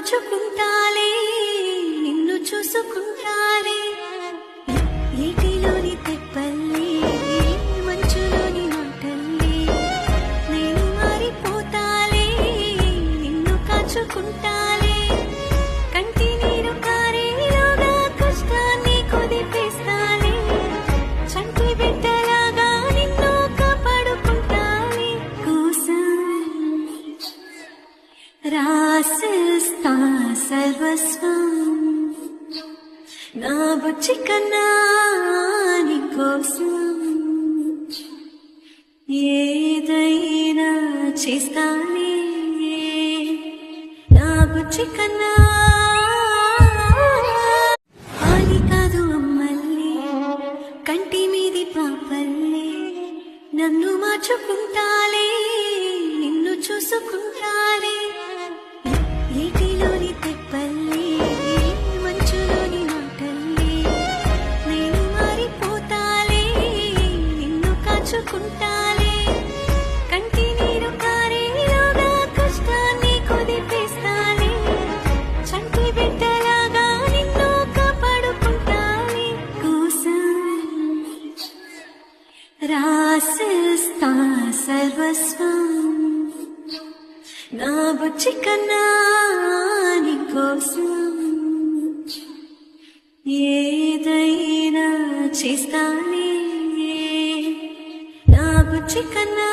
మార్చుకుంటాలే, నిన్ను చూసుకుంటాలే. నీటిలోని తెప్పల్లే, మంచులోని మాటల్లే, నేను మారిపోతాలే, నిన్ను కాచుకుంటాలే. కంటి నీరు కారేలోగా కష్టాన్ని కుదిపేస్తాలే, చంటి బిడ్డలాగా నిన్ను కాపాడుకుంటాలే. కోసం రాసిస్తా సర్వస్వం, నా బుజ్జి కన్నా నీకోసం ఏదైనా చేస్తానే, నా బుజ్జి కన్నా. ఆలి కాదు అమ్మల్లే, కంటి మీది పాపల్లే, నన్ను మార్చుకుంటాలే, నిన్ను చూసుకుంటాలే. నీటిలోని తెప్పల్లే, మంచులోని మాటల్లే, నేను మారిపోతాలే, నిన్ను కాచుకుంటాలే. కంటి నీరు కారేలోగా కష్టాన్ని కుదిపేస్తాలే, చంటి బిడ్డలాగా నిన్ను కాపాడుకుంటాలే. కోసం రాసిస్తా సర్వస్వం, నా బుజ్జి కన్నా నీకోసం ఏదైనా చేస్తానే, నా బుజ్జి కన్నా.